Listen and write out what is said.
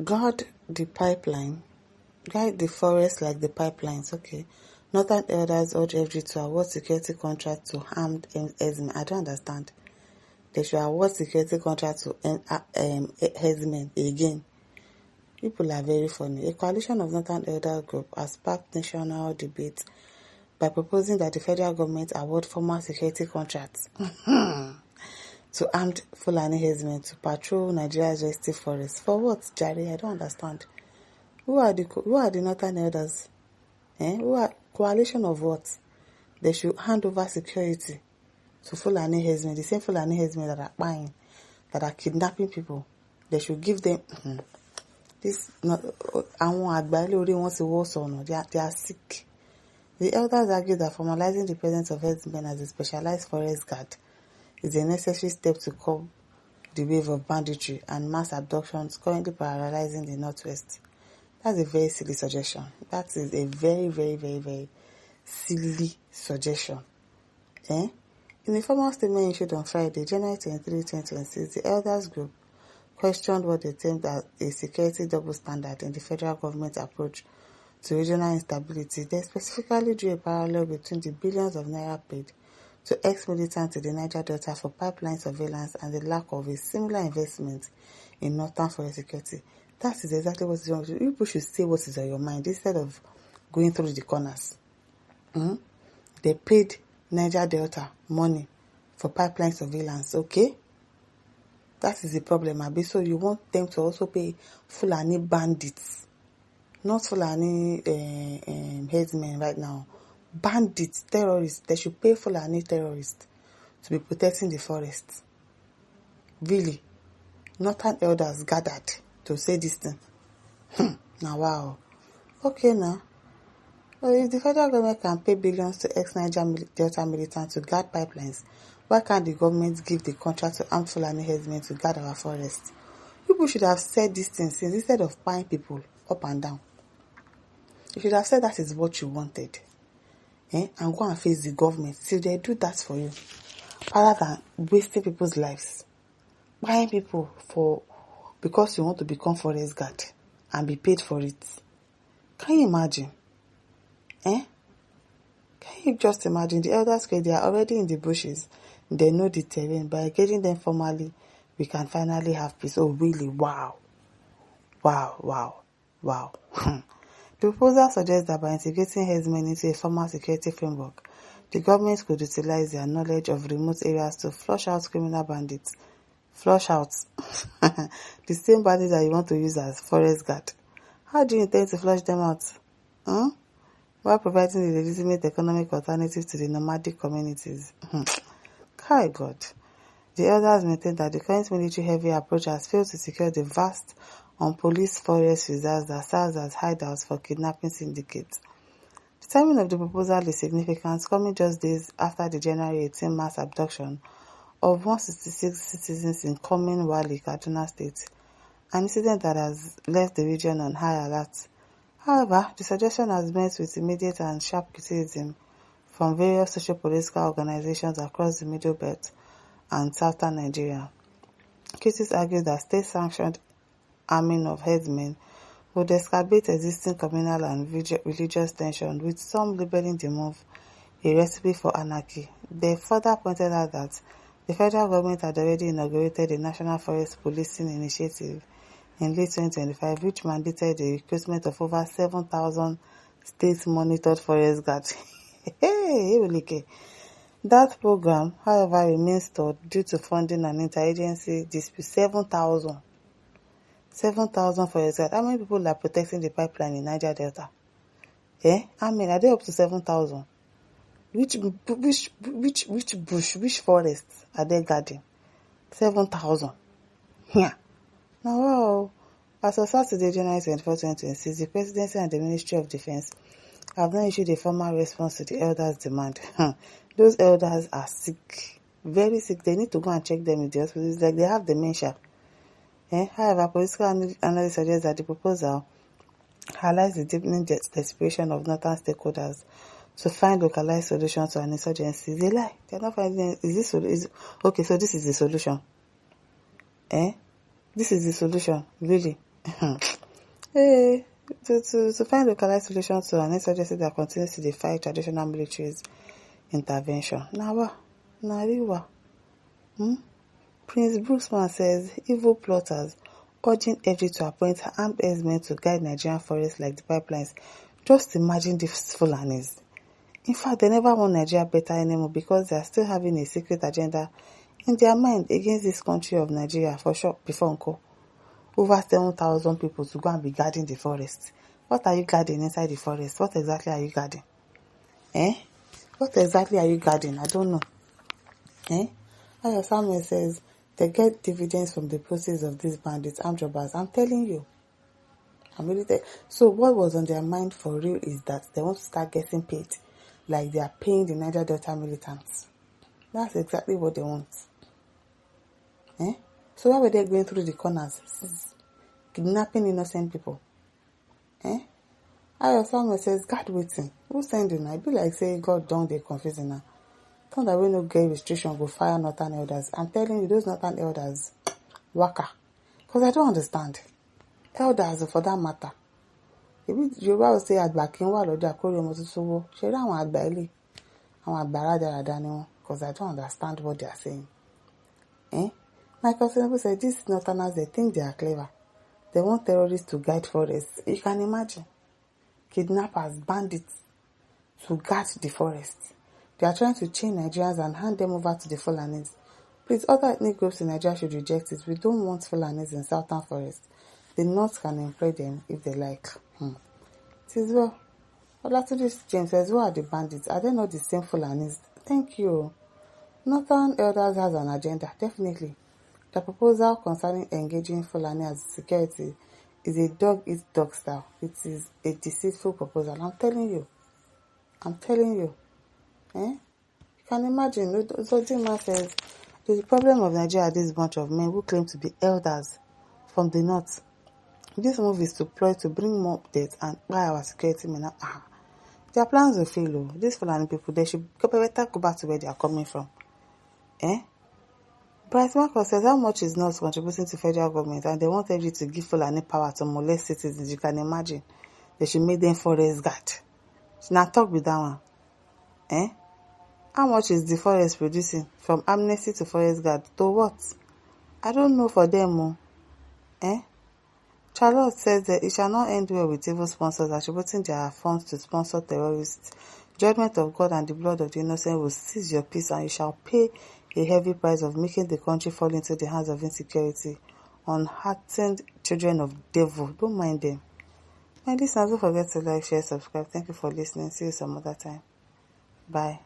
guard the pipeline, guide the forest like the pipelines. Okay. Northern elders urge FG to award security contract to armed herdsmen. I don't understand. They should award security contract to herdsmen again. People are very funny. A coalition of Northern Elder Group has sparked national debate by proposing that the federal government award formal security contracts to armed Fulani herdsmen to patrol Nigeria's restive forests. For what, Jare? I don't understand. Who are the Northern Elders? Who are coalition of what? They should hand over security to Fulani herdsmen, the same Fulani herdsmen that are buying, that are kidnapping people. They should give them this. They are sick. The elders argue that formalizing the presence of herdsmen as a specialized forest guard is a necessary step to curb the wave of banditry and mass abductions currently paralyzing the Northwest. That's a very silly suggestion. That is a very, very, very, very silly suggestion. In a formal statement issued on Friday, January 23, 2026, the elders group questioned what they termed as a security double standard in the federal government approach to regional instability. They specifically drew a parallel between the billions of naira paid to ex-militants in the Niger Delta for pipeline surveillance and the lack of a similar investment in northern forest security. That is exactly what is wrong. People should say what is on your mind instead of going through the corners. They paid Niger Delta money for pipeline surveillance, okay? That is the problem, Abi. So you want them to also pay Fulani bandits, not Fulani headsmen right now. Bandits, terrorists. They should pay Fulani terrorists to be protecting the forest. Really? Northern elders gathered to say this thing. Now, wow. Okay, now. Well, if the federal government can pay billions to ex-Niger Delta militants to guard pipelines, why can't the government give the contract to armed Fulani herdsmen to guard our forests? People should have said this thing since instead of buying people up and down. You should have said that is what you wanted. And go and face the government till they do that for you. Rather than wasting people's lives. Buying people because you want to become forest guard and be paid for it. Can you imagine? Can you just imagine? The elders, they are already in the bushes. They know the terrain. By engaging them formally, we can finally have peace. Oh, really? Wow. The proposal suggests that by integrating herdsmen into a formal security framework, the government could utilize their knowledge of remote areas to flush out criminal bandits. Flush out. The same bandits that you want to use as forest guard. How do you intend to flush them out? While providing the legitimate economic alternative to the nomadic communities. Hi God. The elders maintain that the current military-heavy approach has failed to secure the vast unpoliced forest reserves that serves as hideouts for kidnapping syndicates. The timing of the proposal is significant, coming just days after the January 18 mass abduction of 166 citizens in Komen Wali, Kaduna State, an incident that has left the region on high alert. However, the suggestion has met with immediate and sharp criticism from various socio-political organizations across the Middle Belt and southern Nigeria. Critics argue that state-sanctioned arming of herdsmen would exacerbate existing communal and religious tension, with some labeling the move a recipe for anarchy. They further pointed out that the federal government had already inaugurated a national forest policing initiative in late 2025, which mandated the recruitment of over 7,000 state-monitored forest guards. That program, however, remains stalled due to funding and interagency disputes. 7,000 forest guards. How many people are protecting the pipeline in Niger Delta? Are they up to 7,000? Which bush, which forest are they guarding? 7,000. Yeah. Now, wow. As of Saturday, January 24, 2026, the Presidency and the Ministry of Defense have not issued a formal response to the elders' demand. Those elders are sick, very sick. They need to go and check them in the hospital. It's like they have dementia. However, political analysts suggest that the proposal highlights the deepening desperation of northern stakeholders to find localized solutions to an insurgency. They lie. They're not finding. Okay? So this is the solution. This is the solution, really. Hey, to find localized solutions to an insurgency that continues to defy traditional military's intervention. Nariwa. Prince Brooksman says evil plotters urging every to appoint armed herdsmen to guide Nigerian forests like the pipelines. Just imagine these Fulanis. In fact, they never want Nigeria better anymore because they are still having a secret agenda in their mind against this country of Nigeria for sure before Uncle. Over 7,000 people to go and be guarding the forest. What are you guarding inside the forest? What exactly are you guarding? What exactly are you guarding? I don't know. Ayo Samuel says they get dividends from the proceeds of these bandits, armed robbers. I'm telling you. I'm really So what was on their mind for real is that they want to start getting paid like they are paying the Niger Delta militants. That's exactly what they want. So why were they going through the corners? Kidnapping innocent people. Ayo Samuel says, God waiting. Who sending? I be like say God don't they confusing now. Don't that we no get restriction go fire northern elders. I'm telling you, those northern elders waka. Because I don't understand. Elders for that matter. Yorùbá will say àgbà kí n wà lọ́jà kórè ọmọ tuntun wó. Ṣé rí àwọn àgbà ilé? Àwọn àgbà rádaràda ni wọ́n. Because I don't understand what they are saying. Michael Senabu said these northerners, they think they are clever. They want terrorists to guide forests. You can imagine. Kidnappers, bandits to guard the forest. They are trying to chain Nigerians and hand them over to the Fulanis. Please, other ethnic groups in Nigeria should reject it. We don't want Fulanis in southern forest. The North can employ them if they like. It is well. Olatunji James says, who are the bandits? Are they not the same Fulanis? Thank you. Northern Elders has an agenda, definitely. The proposal concerning engaging Fulani as security is a dog-eat-dog style. It is a deceitful proposal. I'm telling you. You can imagine. So Dima says, the problem of Nigeria are this bunch of men who claim to be elders from the north. This move is to ploy to bring more death and buy our security men. Their plans will fail. These Fulani people, they should better go back to where they are coming from. Bryce Marcus says, how much is North contributing to federal government and they want every to give Fulani power to molest citizens? You can imagine. They should make them forest guard. Now talk with that one. How much is the forest producing? From amnesty to forest guard. To what? I don't know for them. Charlotte says that it shall not end well with evil sponsors attributing their funds to sponsor terrorists. Judgment of God and the blood of the innocent will seize your peace and you shall pay a heavy price of making the country fall into the hands of insecurity. Unheartened children of devil. Don't mind them. My listeners, don't forget to like, share, subscribe. Thank you for listening. See you some other time. Bye.